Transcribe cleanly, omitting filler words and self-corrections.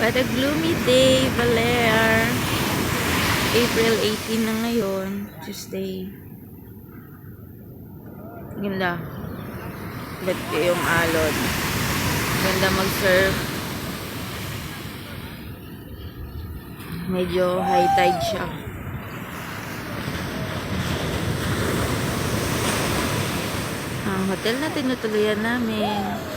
What a gloomy day, Baler. April 18 na ngayon, Tuesday. Ganda. Ba't yung alon? Ganda mag-surf. Medyo high tide siya. Ang hotel na tinutuluyan namin.